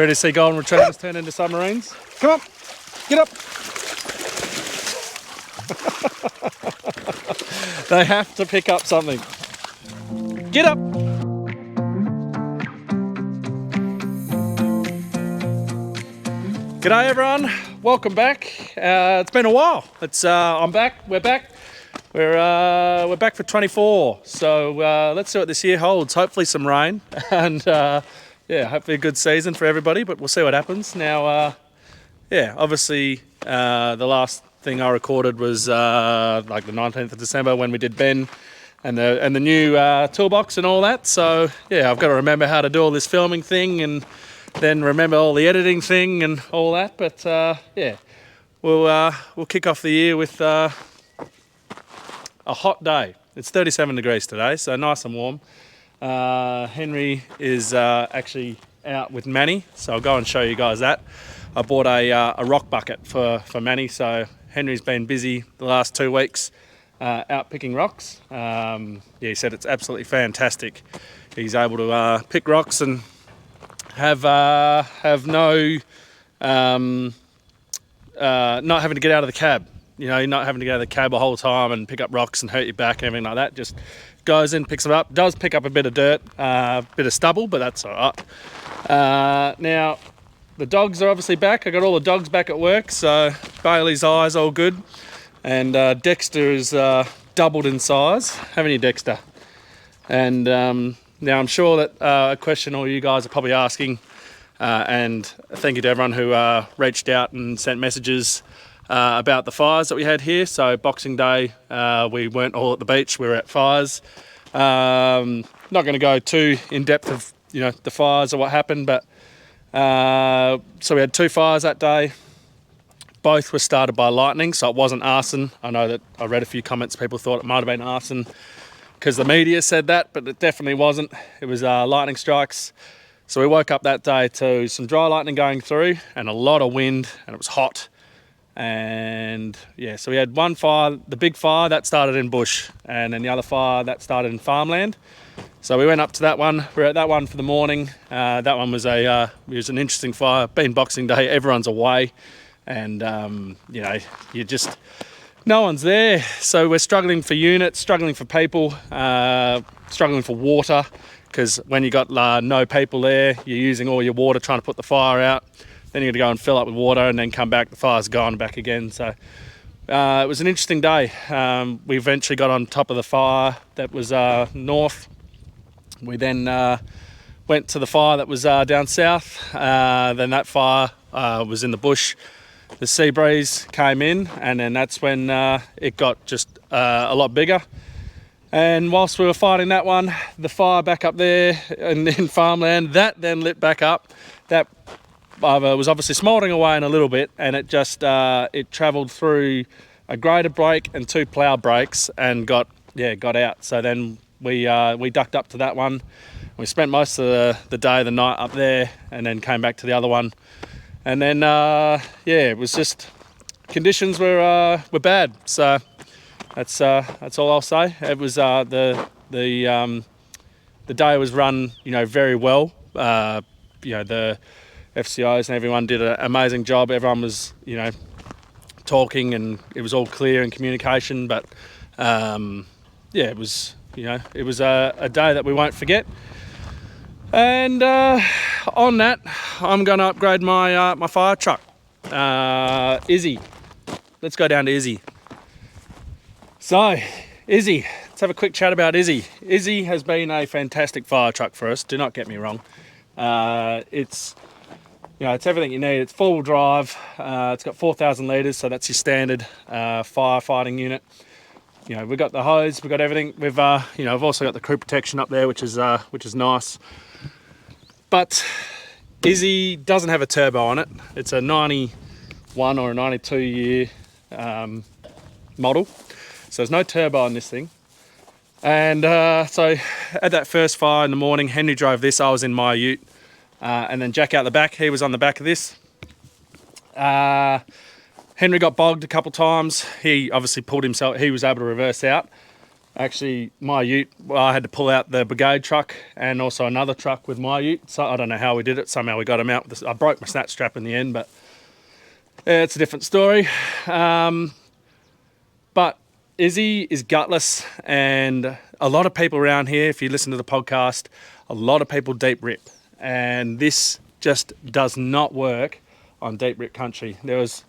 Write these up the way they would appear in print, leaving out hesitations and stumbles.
Ready to see golden retrievers turn into submarines? Come on, get up. They have to pick up something. Get up. G'day everyone, welcome back. It's been a while. I'm back. We're back. We're back for 24. So let's see what this year holds. Hopefully some rain and yeah, hopefully a good season for everybody. But we'll see what happens. Now, yeah, obviously the last thing I recorded was like the 19th of December when we did Ben and the new toolbox and all that. So yeah, I've got to remember how to do all this filming thing and then remember all the editing thing and all that. But yeah, we'll kick off the year with a hot day. It's 37 degrees today, so nice and warm. Henry is actually out with Manny, so I'll go and show you guys that. I bought a rock bucket for Manny, so Henry's been busy the last 2 weeks out picking rocks. Yeah, he said it's absolutely fantastic. He's able to pick rocks and have no not having to get out of the cab. You know, not having to go to the cab the whole time and pick up rocks and hurt your back and everything like that. Just goes in, picks them up, does pick up a bit of dirt, bit of stubble, but that's all right. Now, the dogs are obviously back. I got all the dogs back at work, so Bailey's eye's all good. And Dexter is doubled in size. Haven't you, Dexter? And now I'm sure that a question all you guys are probably asking, and thank you to everyone who reached out and sent messages about the fires that we had here. So Boxing Day, we weren't all at the beach, we were at fires. Not going to go too in depth of the fires or what happened, but so we had 2 fires that day. Both were started by lightning, so it wasn't arson. I know that I read a few comments, people thought it might have been arson because the media said that, but it definitely wasn't. It was lightning strikes. So we woke up that day to some dry lightning going through and a lot of wind, and it was hot. And yeah, so we had one fire, the big fire that started in bush, and then the other fire that started in farmland. So we went up to that one. We were at that one for the morning. That one was it was an interesting fire. Being Boxing Day, everyone's away, and no one's there. So we're struggling for units, struggling for people, struggling for water, because when you got no people there, you're using all your water trying to put the fire out. Then you're going to go and fill up with water and then come back, the fire's gone back again. So it was an interesting day. We eventually got on top of the fire that was north. We then went to the fire that was down south. Then that fire was in the bush. The sea breeze came in, and then that's when it got just a lot bigger. And whilst we were fighting that one, the fire back up there in farmland, that then lit back up. That was obviously smouldering away in a little bit, and it just it travelled through a grader brake and 2 plough brakes and got out. So then we ducked up to that one. We spent most of the day, the night up there, and then came back to the other one. And then yeah, it was just conditions were bad. So that's all I'll say. It was the day was run very well. The FCOs and everyone did an amazing job. Everyone was, talking, and it was all clear in communication. But yeah, it was, it was a day that we won't forget. And on that, I'm going to upgrade my my fire truck, Izzy. Let's go down to Izzy. So, Izzy, let's have a quick chat about Izzy. Izzy has been a fantastic fire truck for us. Do not get me wrong. It's it's everything you need. It's 4-wheel drive. It's got 4,000 litres, so that's your standard firefighting unit. We've got the hose, we've got everything. We've I've also got the crew protection up there, which is nice. But Izzy doesn't have a turbo on it. It's a 91 or a 92 year model, so there's no turbo on this thing. And so at that first fire in the morning, Henry drove this. I was in my ute. And then Jack out the back, he was on the back of this. Henry got bogged a couple times. He obviously pulled himself, he was able to reverse out. Actually, my ute, well, I had to pull out the brigade truck and also another truck with my ute. So I don't know how we did it. Somehow we got him out. I broke my snatch strap in the end, but yeah, it's a different story. But Izzy is gutless, and a lot of people around here, if you listen to the podcast, a lot of people deep rip, and this just does not work on deep rip country. There was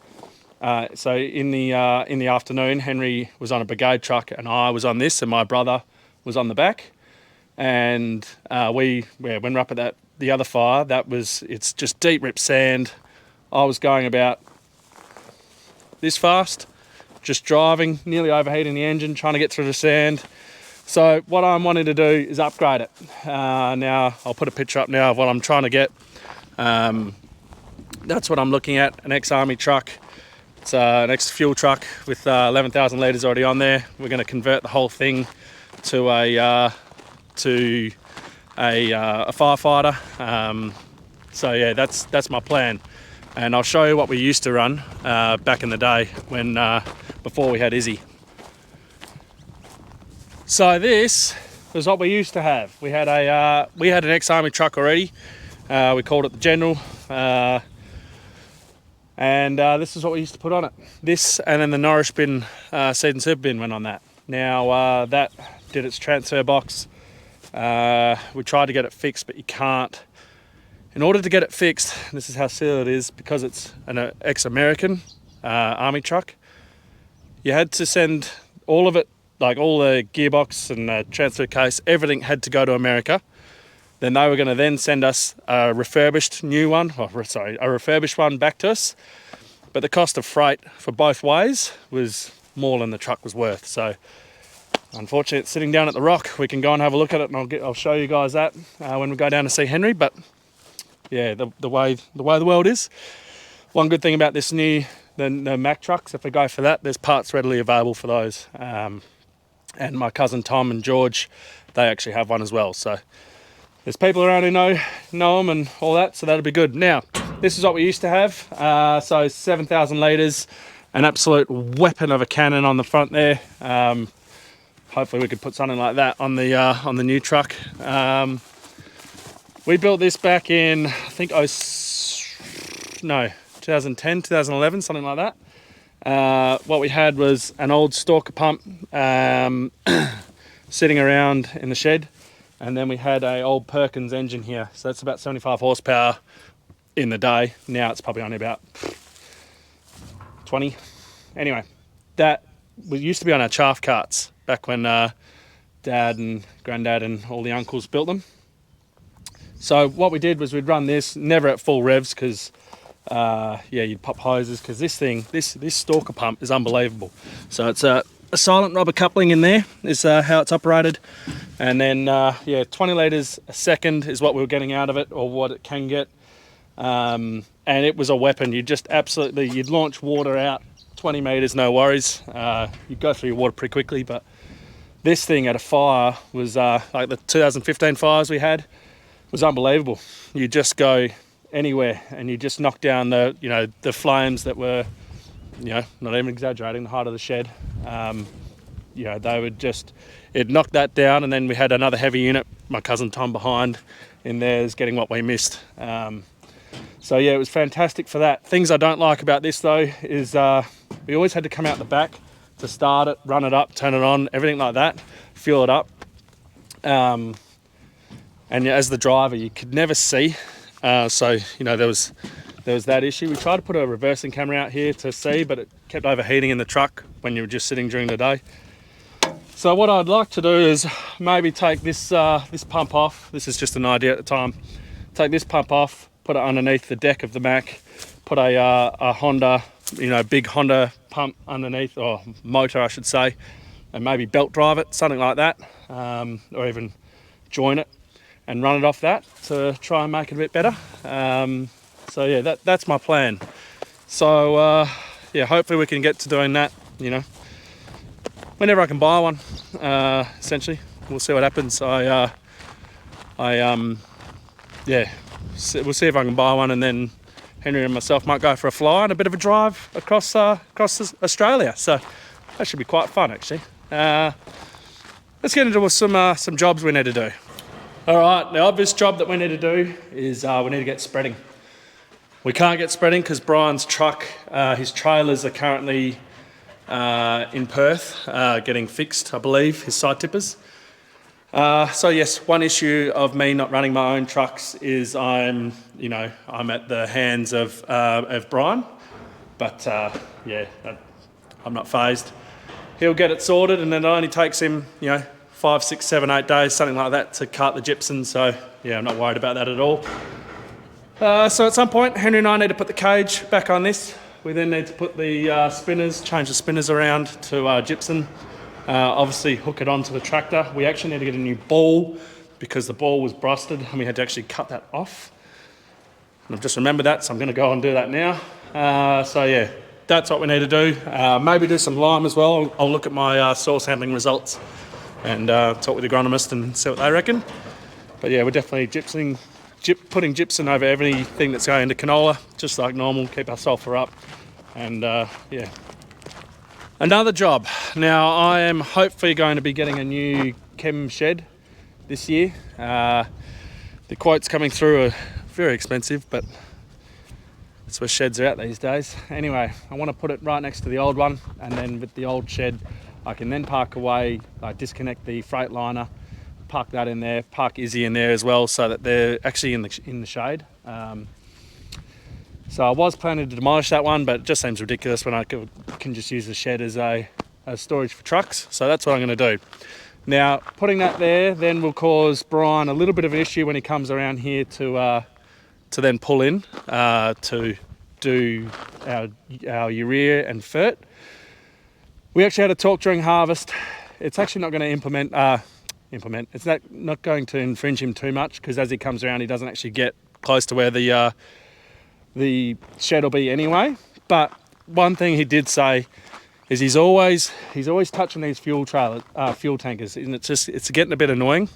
so in the afternoon, Henry was on a brigade truck, and I was on this, and my brother was on the back, and when we're up at the other fire, it's just deep rip sand. I was going about this fast, just driving, nearly overheating the engine, trying to get through the sand. So what I'm wanting to do is upgrade it. Now, I'll put a picture up now of what I'm trying to get. That's what I'm looking at, an ex-army truck. It's an ex-fuel truck with 11,000 litres already on there. We're going to convert the whole thing to a firefighter. So yeah, that's my plan. And I'll show you what we used to run back in the day when before we had Izzy. So this was what we used to have. We had an ex-army truck already. We called it the General, and this is what we used to put on it. This, and then the Norris bin, seed and super bin went on that. Now that did its transfer box. We tried to get it fixed, but you can't. In order to get it fixed, this is how silly it is, because it's an ex-American army truck, you had to send all of it, like all the gearbox and the transfer case, everything had to go to America. Then they were going to then send us a refurbished one back to us. But the cost of freight for both ways was more than the truck was worth. So unfortunately, it's sitting down at the Rock. We can go and have a look at it, and I'll show you guys that when we go down to see Henry. But yeah, the way the world is. One good thing about this the Mack trucks, if we go for that, there's parts readily available for those. And my cousin Tom and George, they actually have one as well. So there's people around who know them and all that, so that'll be good. Now, this is what we used to have. So 7,000 litres, an absolute weapon of a cannon on the front there. Hopefully we could put something like that on the new truck. We built this back in, I think, 2010, 2011, something like that. What we had was an old stalker pump sitting around in the shed, and then we had a old Perkins engine here. So that's about 75 horsepower in the day. Now it's probably only about 20. Anyway, that used to be on our chaff carts back when Dad and Granddad and all the uncles built them. So what we did was we'd run this, never at full revs, because you'd pop hoses, because this stalker pump is unbelievable. So it's a silent rubber coupling in there is how it's operated, and then 20 litres a second is what we were getting out of it, or what it can get, and it was a weapon. You'd launch water out 20 metres, no worries. You'd go through your water pretty quickly, but this thing at a fire was like the 2015 fires we had, was unbelievable. You just go anywhere and you just knock down the flames that were, not even exaggerating, the height of the shed. They would it'd knock that down, and then we had another heavy unit, my cousin Tom behind in there, is getting what we missed. So yeah, it was fantastic for that. Things I don't like about this though is we always had to come out the back to start it, run it up, turn it on, everything like that, fuel it up. And as the driver, you could never see. There was that issue. We tried to put a reversing camera out here to see, but it kept overheating in the truck when you were just sitting during the day. So what I'd like to do is maybe take this pump off. This is just an idea at the time. Take this pump off, put it underneath the deck of the Mack, put a Honda, big Honda pump underneath, or motor I should say, and maybe belt drive it, something like that, or even join it and run it off that to try and make it a bit better. So yeah, that's my plan. So hopefully we can get to doing that, whenever I can buy one, essentially. We'll see what happens. We'll see if I can buy one, and then Henry and myself might go for a fly and a bit of a drive across Australia. So that should be quite fun, actually. let's get into some jobs we need to do. All right, the obvious job that we need to do is we need to get spreading. We can't get spreading because Brian's truck, his trailers are currently in Perth, getting fixed, I believe, his side tippers. So yes, one issue of me not running my own trucks is I'm at the hands of Brian, but yeah, I'm not phased. He'll get it sorted, and then it only takes him, 5, 6, 7, 8 days, something like that, to cart the gypsum. So yeah, I'm not worried about that at all. So at some point, Henry and I need to put the cage back on this. We then need to put the change the spinners around to gypsum. Obviously hook it onto the tractor. We actually need to get a new ball because the ball was busted and we had to actually cut that off. And I've just remembered that, so I'm going to go and do that now. So yeah, that's what we need to do. Maybe do some lime as well. I'll look at my source handling results and talk with the agronomist and see what they reckon. But yeah, we're definitely putting gypsum over everything that's going into canola, just like normal, keep our sulphur up. And yeah. Another job. Now I am hopefully going to be getting a new chem shed this year. The quotes coming through are very expensive, but that's where sheds are at these days. Anyway, I want to put it right next to the old one, and then with the old shed I can then park away, disconnect the freight liner, park that in there, park Izzy in there as well, so that they're actually in the shade. So I was planning to demolish that one, but it just seems ridiculous when I can just use the shed as a storage for trucks. So that's what I'm going to do. Now, putting that there then will cause Brian a little bit of an issue when he comes around here to then pull in to do our urea and fert. We actually had a talk during harvest. It's actually not going to implement. It's not going to infringe him too much, because as he comes around, he doesn't actually get close to where the shed will be anyway. But one thing he did say is he's always touching these fuel tankers, and it's getting a bit annoying.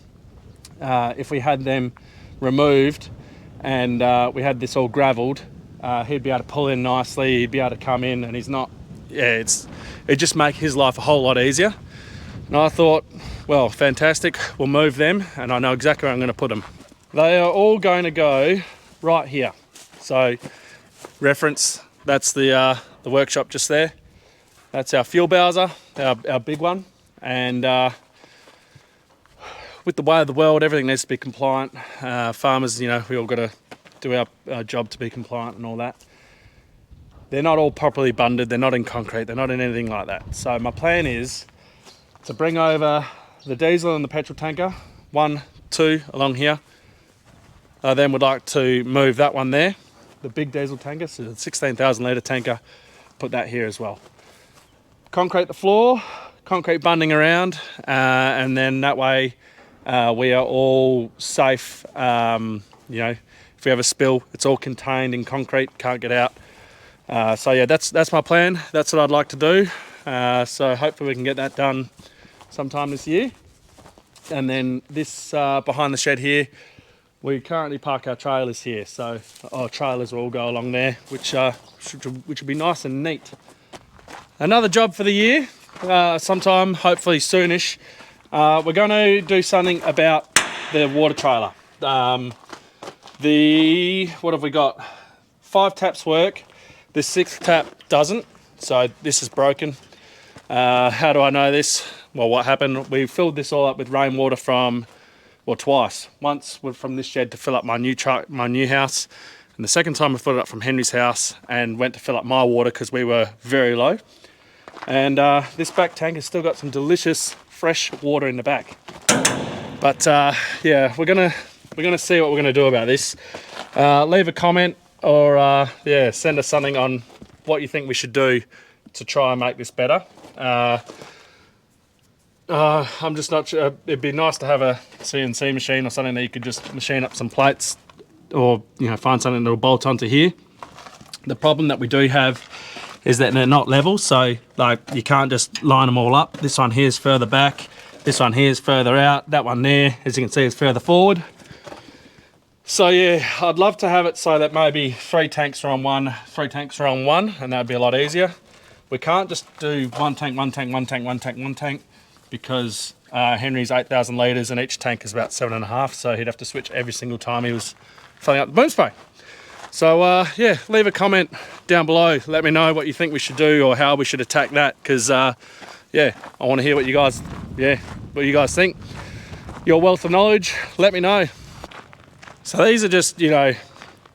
If we had them removed and we had this all gravelled, he'd be able to pull in nicely, he'd be able to come in, and he's not. Yeah, it'd just make his life a whole lot easier. And I thought, well, fantastic, we'll move them, and I know exactly where I'm going to put them. They are all going to go right here. So, reference, that's the workshop just there. That's our fuel bowser, our big one. And with the way of the world, everything needs to be compliant. Farmers, we all got to do our job to be compliant and all that. They're not all properly bunded, they're not in concrete, they're not in anything like that. So my plan is to bring over the diesel and the petrol tanker, 1, 2 along here. I then would like to move that one there, the big diesel tanker, so the 16,000 litre tanker, put that here as well. Concrete the floor, concrete bunding around, and then that way we are all safe. If we have a spill, it's all contained in concrete, can't get out. So yeah, that's my plan. That's what I'd like to do. So hopefully we can get that done sometime this year. And then this behind the shed here, we currently park our trailers here. So our trailers will all go along there, which will be nice and neat. Another job for the year, sometime hopefully soonish. We're going to do something about the water trailer. What have we got? 5 taps work. The 6th tap doesn't, so this is broken. How do I know this? Well, what happened, we filled this all up with rainwater twice. Once from this shed to fill up my new house, and the second time I filled it up from Henry's house and went to fill up my water because we were very low. And this back tank has still got some delicious fresh water in the back. But yeah, we're gonna see what we're gonna do about this. Leave a comment, or send us something on what you think we should do to try and make this better. I'm just not sure. It'd be nice to have a CNC machine or something that you could just machine up some plates, or find something that'll bolt onto here. The problem that we do have is that they're not level, so you can't just line them all up. This one here is further back, this one here is further out, that one there, as you can see, is further forward. So yeah, I'd love to have it so that maybe 3 tanks are on one, 3 tanks are on one, and that'd be a lot easier. We can't just do one tank, one tank, one tank, one tank, one tank, because Henry's 8,000 litres and each tank is about 7.5, so he'd have to switch every single time he was filling up the boom spray. So yeah, leave a comment down below. Let me know what you think we should do or how we should attack that, because yeah, I want to hear what you guys think. Your wealth of knowledge, let me know. So these are just, you know,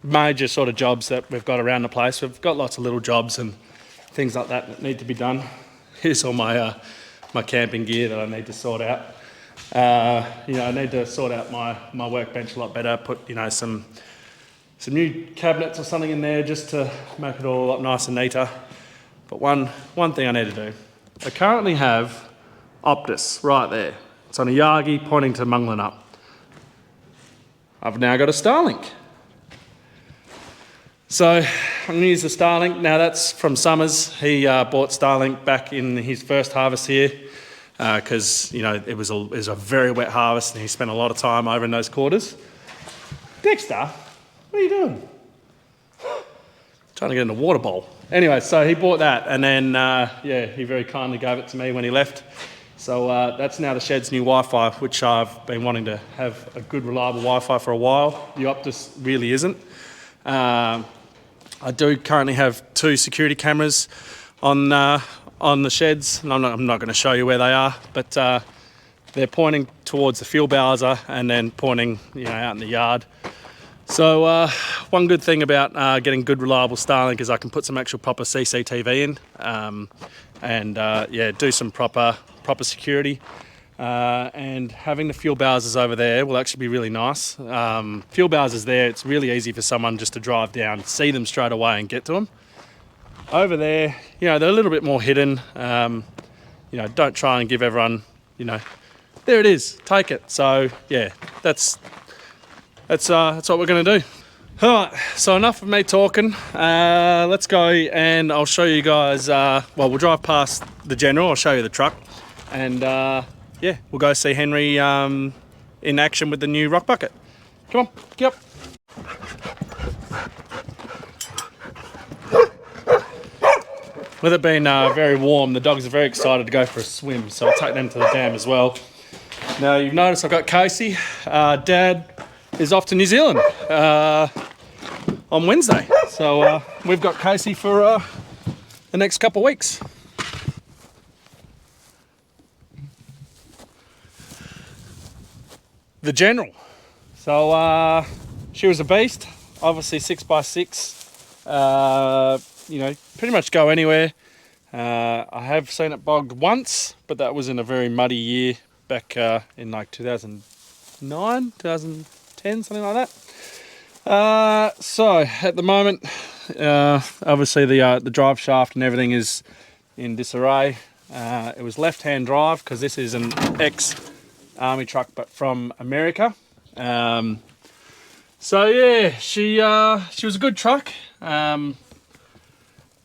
major sort of jobs that we've got around the place. We've got lots of little jobs and things like that that need to be done. Here's all my my camping gear that I need to sort out. You know, I need to sort out my workbench a lot better. Put, you know, some new cabinets or something in there just to make it all a lot nicer and neater. But one thing I need to do. I currently have Optus right there. It's on a Yagi pointing to Munglunup. I've now got a Starlink. So I'm going to use the Starlink. Now that's from Summers. He bought Starlink back in his first harvest here because, you know, it was a very wet harvest and he spent a lot of time over in those quarters. Dexter, what are you doing? Trying to get in the water bowl. Anyway, so he bought that and then, yeah, he very kindly gave it to me when he left. So that's now the shed's new Wi-Fi, which I've been wanting to have a good, reliable Wi-Fi for a while. The Optus really isn't. I do currently have 2 security cameras on the sheds, and I'm not going to show you where they are, but they're pointing towards the fuel bowser and then pointing, you know, out in the yard. So one good thing about getting good, reliable Starlink is I can put some actual proper CCTV in, and yeah, do some proper security. And having the fuel bowsers over there will actually be really nice. Fuel bowsers there, it's really easy for someone just to drive down, see them straight away and get to them. Over there, you know, they're a little bit more hidden. You know, don't try and give everyone, you know, there it is, take it. So yeah, that's what we're gonna do. All right, so enough of me talking. Let's go and I'll show you guys, well, we'll drive past the General, I'll show you the truck. And yeah, we'll go see Henry in action with the new rock bucket. Come on, get up. With it being very warm, the dogs are very excited to go for a swim, so I'll take them to the dam as well. Now, you've noticed I've got Casey. Dad is off to New Zealand on Wednesday. So we've got Casey for the next couple of weeks. The General. So she was a beast, obviously 6x6. You know, pretty much go anywhere. I have seen it bogged once, but that was in a very muddy year back in like 2009, 2010, something like that. So at the moment, obviously the drive shaft and everything is in disarray. It was left-hand drive because this is an ex-army truck, but from America. So yeah, she was a good truck.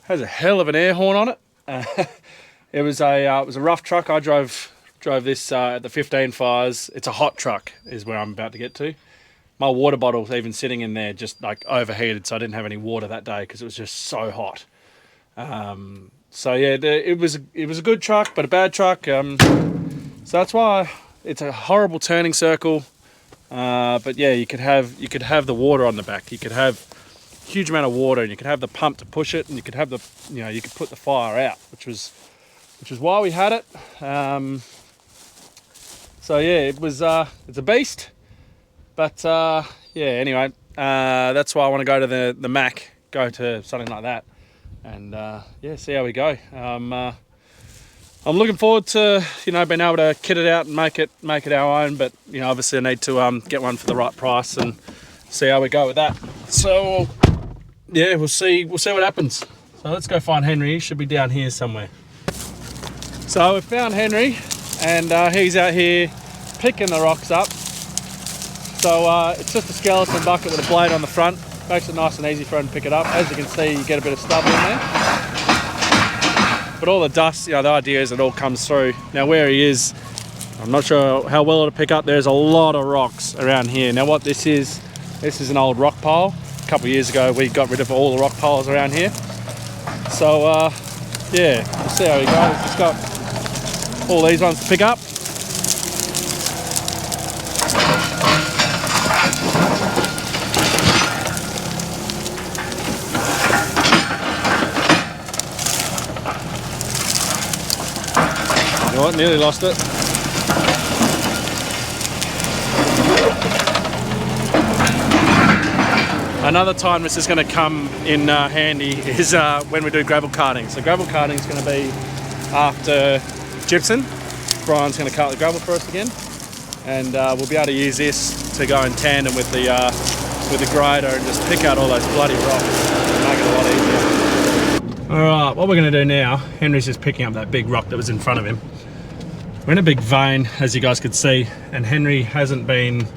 Has a hell of an air horn on it. It was a rough truck. I drove this at the 15 fires. It's a hot truck is where I'm about to get to. My water bottle's even sitting in there just like overheated, so I didn't have any water that day because it was just so hot. So yeah, it was a good truck, but a bad truck. So that's why it's a horrible turning circle. But yeah, you could have the water on the back. You could have huge amount of water, and you could have the pump to push it, and you could have you could put the fire out, which was why we had it. So yeah, it's a beast. But yeah, anyway, that's why I want to go to the Mac, go to something like that, and yeah, see how we go. I'm looking forward to being able to kit it out and make it our own, but obviously I need to get one for the right price and see how we go with that. So yeah, we'll see what happens. So let's go find Henry. He should be down here somewhere. So we found Henry, and he's out here picking the rocks up. So it's just a skeleton bucket with a blade on the front. Makes it nice and easy for him to pick it up. As you can see, you get a bit of stubble in there. But all the dust, the idea is it all comes through. Now where he is, I'm not sure how well it'll pick up. There's a lot of rocks around here. Now what this is an old rock pile. A couple of years ago, we got rid of all the rock piles around here. So yeah, we'll see how he goes. He's got all these ones to pick up. Oh, nearly lost it. Another time this is going to come in handy is when we do gravel carting. So gravel carting is going to be after gypsum. Brian's going to cart the gravel for us again, and we'll be able to use this to go in tandem with the grader and just pick out all those bloody rocks and make it a lot easier. Alright, what we're going to do now, Henry's just picking up that big rock that was in front of him. We're in a big vein, as you guys could see, and Henry hasn't been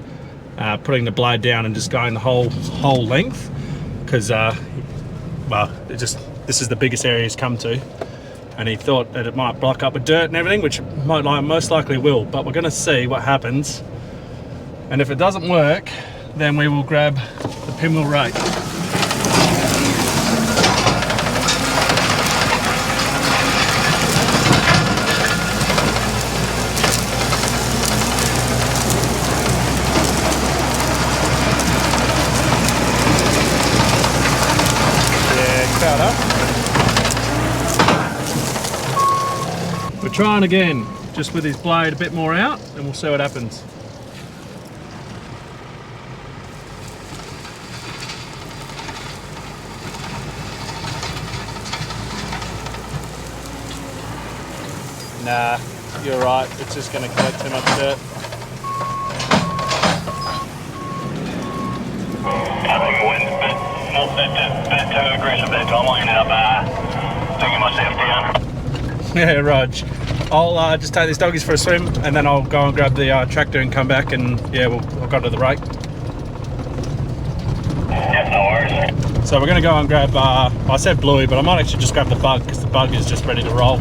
putting the blade down and just going the whole length, because well, this is the biggest area he's come to, and he thought that it might block up with dirt and everything, which most likely will, but we're going to see what happens, and if it doesn't work, then we will grab the pinwheel rake. We're trying again, just with his blade a bit more out, and we'll see what happens. Nah, you're right, it's just going to collect too much dirt. I think the wind's a bit too aggressive that time. I ended up taking myself down. Yeah, Rog. I'll just take these doggies for a swim, and then I'll go and grab the tractor and come back, and yeah, we'll go to the rake. Yeah, no worries. So we're going to go and grab, I said Bluey, but I might actually just grab the bug, because the bug is just ready to roll.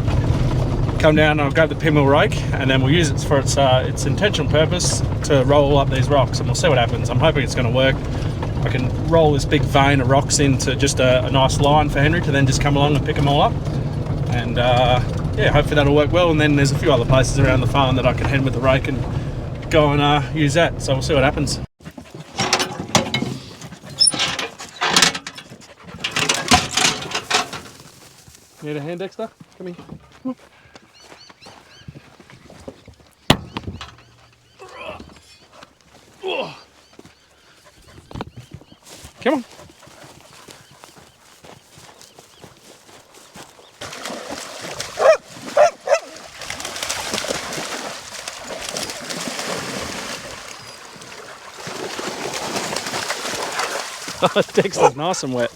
Come down and I'll grab the pinwheel rake, and then we'll use it for its intentional purpose to roll up these rocks, and we'll see what happens. I'm hoping it's going to work. I can roll this big vein of rocks into just a nice line for Henry to then just come along and pick them all up, and yeah, hopefully that'll work well. And then there's a few other places around the farm that I can head with the rake and go and use that, so we'll see what happens. Need a hand, Dexter? Come here. Come on. Come on. Oh, Dexter's nice and wet.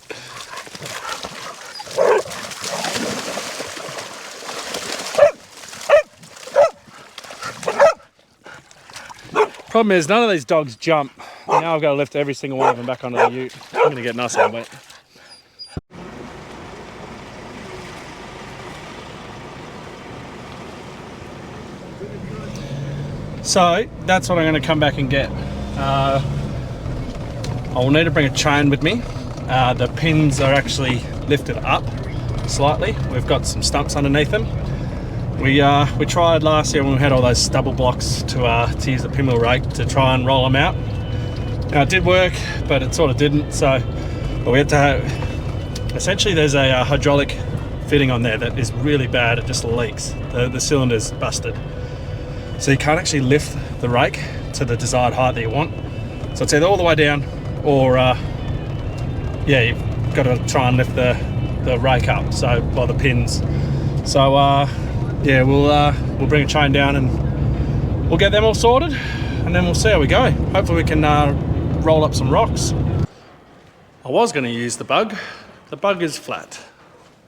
Problem is, none of these dogs jump. Now I've got to lift every single one of them back onto the ute. I'm going to get nice and wet. So that's what I'm going to come back and get. I will need to bring a chain with me. The pins are actually lifted up slightly. We've got some stumps underneath them. We tried last year when we had all those stubble blocks to use the pinwheel rake to try and roll them out. Now it did work, but it sort of didn't. So we had to have, essentially there's a hydraulic fitting on there that is really bad. It just leaks. The cylinder's busted. So you can't actually lift the rake to the desired height that you want. So it's either all the way down, or yeah, you've got to try and lift the rake up, so by the pins. So yeah, we'll bring a chain down and we'll get them all sorted, and then we'll see how we go. Hopefully we can roll up some rocks. I was going to use the bug. The bug is flat.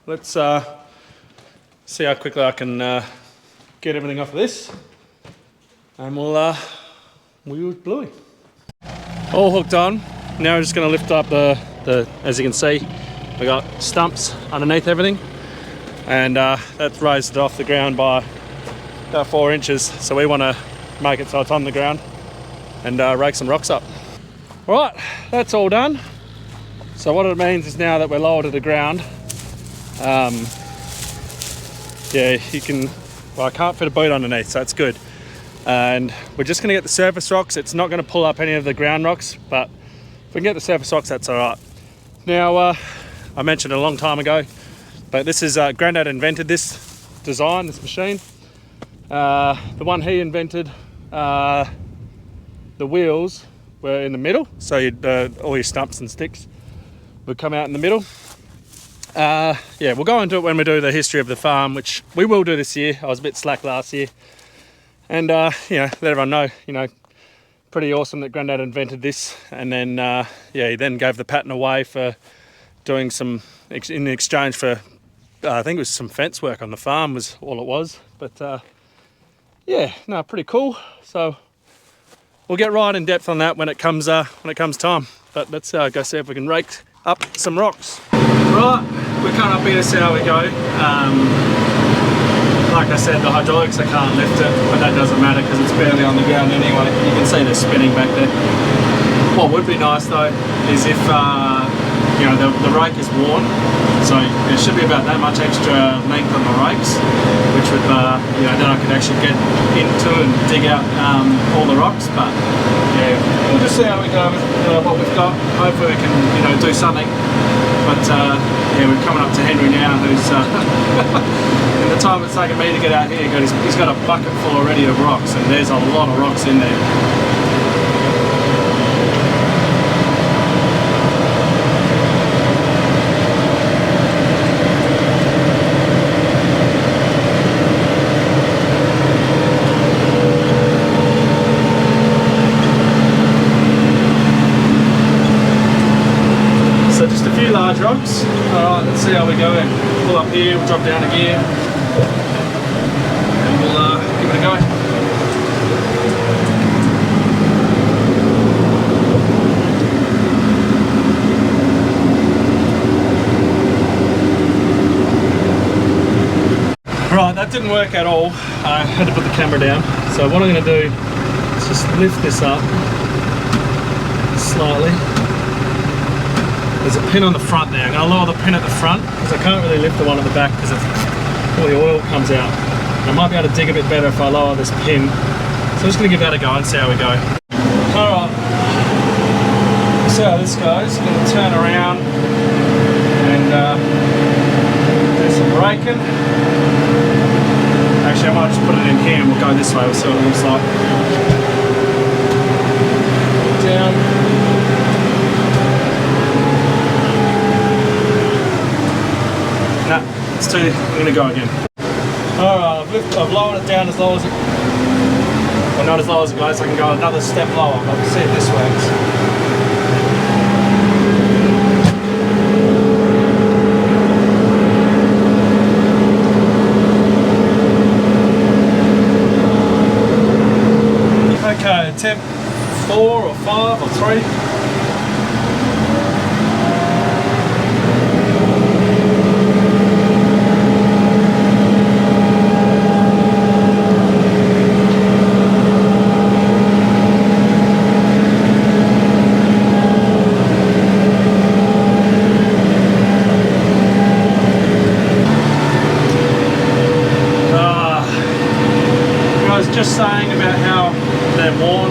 Let's see how quickly I can get everything off of this, and we'll use Bluey. All hooked on. Now we're just going to lift up the, as you can see, we got stumps underneath everything, and that's raised it off the ground by about 4 inches. So we want to make it so it's on the ground and rake some rocks up. All right, that's all done. So what it means is now that we're lower to the ground, yeah, you can, well, I can't fit a boot underneath, so it's good. And we're just going to get the surface rocks. It's not going to pull up any of the ground rocks, but if we can get the surface rocks, that's all right. Now, I mentioned it a long time ago, but this is, Grandad invented this design, this machine. The one he invented, the wheels were in the middle, so all your stumps and sticks would come out in the middle. Yeah, we'll go into it when we do the history of the farm, which we will do this year. I was a bit slack last year. And, you know, let everyone know, you know, pretty awesome that Grandad invented this. And then, yeah, he then gave the patent away for doing some, in exchange for, I think it was some fence work on the farm was all it was. But, yeah, no, pretty cool. So we'll get right in depth on that when it comes time. But let's go see if we can rake up some rocks. Right, we're coming up here to see how we go. Like I said, the hydraulics, I can't lift it, but that doesn't matter because it's barely on the ground anyway. You can see they're spinning back there. What would be nice though is if you know, the rake is worn, so there should be about that much extra length on the rakes, which would you know, then I could actually get into and dig out all the rocks. But yeah, we'll just see how we go with what we've got. Hopefully we can, you know, do something. But yeah, we're coming up to Henry now, who's in the time it's taken me to get out here, he's got a bucket full already of rocks, and there's a lot of rocks in there. Large rocks. Alright, let's see how we go in. Pull up here, we'll drop down a gear, and we'll give it a go. Right, that didn't work at all. I had to put the camera down. So what I'm going to do is just lift this up slightly. There's a pin on the front there. I'm going to lower the pin at the front because I can't really lift the one at the back because all the oil comes out. And I might be able to dig a bit better if I lower this pin. So I'm just going to give that a go and see how we go. Alright, see how this goes. I'm going to turn around and do some raking. Actually, I might just put it in here and we'll go this way. We'll see what it looks like. Down. Nah, it's too, I'm going to go again. Alright, I've lowered it down as low as it, well, not as low as it goes, so I can go another step lower, but we'll see if this works. Okay, attempt 4 or 5 or 3. Just saying about how they're worn.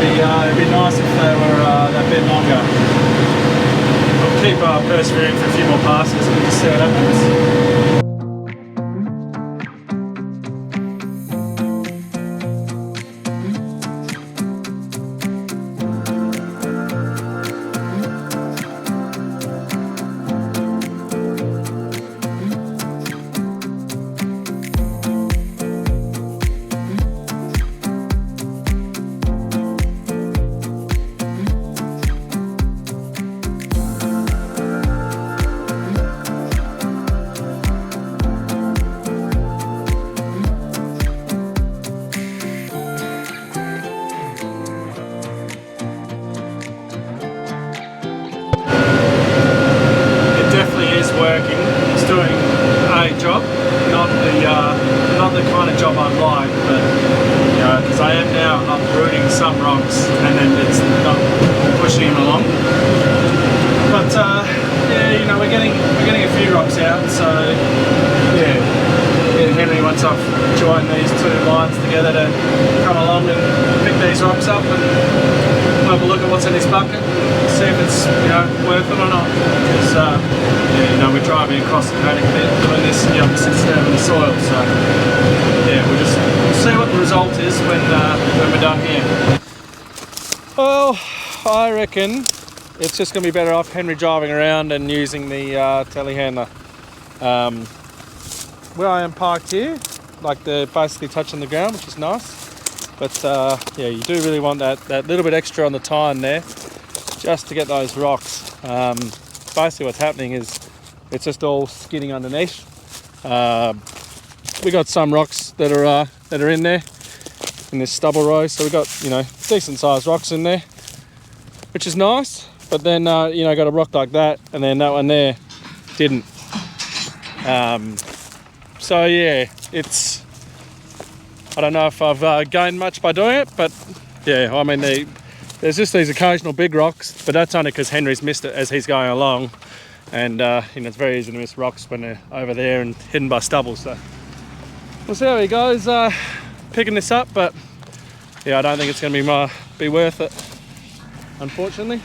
It'd be nice if they were a bit longer. I'll keep persevering for a few more passes and just see what happens. Not the kind of job I'd like, but you know, because I am now uprooting some rocks and then it's not pushing them along. But yeah, you know, we're getting a few rocks out, so yeah. Henry, once I've joined these two lines together, to come along and pick these rocks up and have a look at what's in this bucket, see if it's, you know, worth it or not. Because yeah, you know, we're driving across the paddock a bit doing this, and you have to sit down in the soil, so yeah, we'll see what the result is when we're done here. Well, I reckon it's just going to be better off Henry driving around and using the telehandler. Where I am parked here, like they're basically touching the ground, which is nice. But yeah, you do really want that little bit extra on the tine there, just to get those rocks. Basically what's happening is it's just all skidding underneath. We got some rocks that are in there in this stubble row, so we got, you know, decent sized rocks in there, which is nice. But then you know, got a rock like that, and then that one there didn't. So yeah, it's, I don't know if I've gained much by doing it, but yeah, I mean, there's just these occasional big rocks, but that's only because Henry's missed it as he's going along. And you know, it's very easy to miss rocks when they're over there and hidden by stubble. So we'll see how he goes picking this up, but yeah, I don't think it's going to be worth it, unfortunately.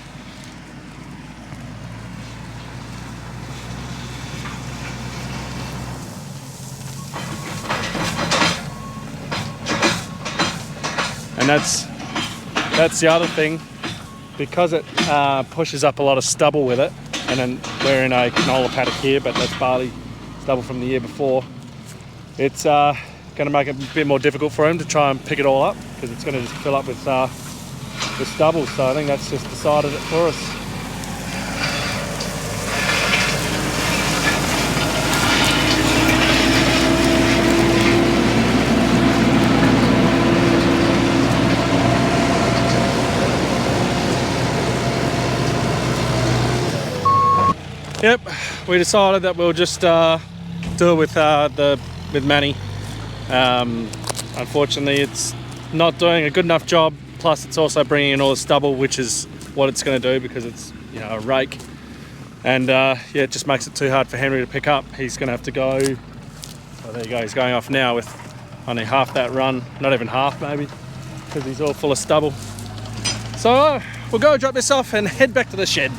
And that's the other thing, because it pushes up a lot of stubble with it. And then we're in a canola paddock here, but that's barley stubble from the year before. It's going to make it a bit more difficult for him to try and pick it all up, because it's going to just fill up with stubble. So I think that's just decided it for us. Yep, we decided that we'll just do it with Manny. Unfortunately, it's not doing a good enough job. Plus, it's also bringing in all the stubble, which is what it's going to do because it's, you know, a rake. And yeah, it just makes it too hard for Henry to pick up. He's going to have to go. Oh, there you go. He's going off now with only half that run, not even half maybe, because he's all full of stubble. So we'll go drop this off and head back to the shed.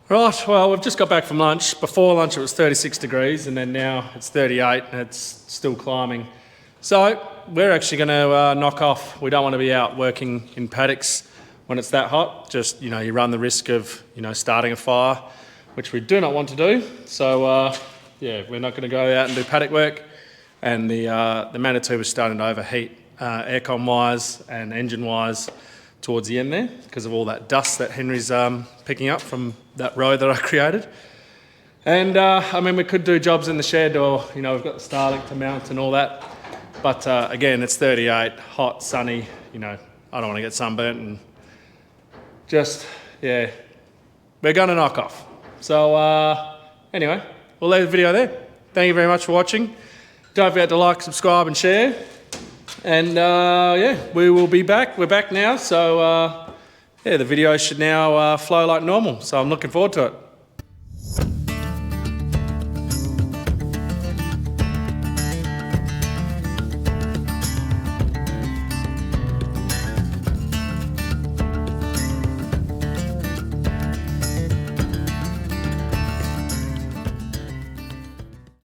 Right, well, we've just got back from lunch. Before lunch it was 36 degrees, and then now it's 38 and it's still climbing. So we're actually going to knock off. We don't want to be out working in paddocks when it's that hot. Just, you know, you run the risk of, you know, starting a fire, which we do not want to do. So yeah, we're not going to go out and do paddock work. And the Manitou was starting to overheat aircon wise and engine wise towards the end there because of all that dust that Henry's picking up from that row that I created. And I mean, we could do jobs in the shed, or, you know, we've got the Starlink to mount and all that. But again, it's 38, hot, sunny, you know, I don't want to get sunburnt, and just, yeah, we're going to knock off. So anyway, we'll leave the video there. Thank you very much for watching. Don't forget to like, subscribe and share. And yeah, we will be back. We're back now, so yeah, the video should now flow like normal. So I'm looking forward to it.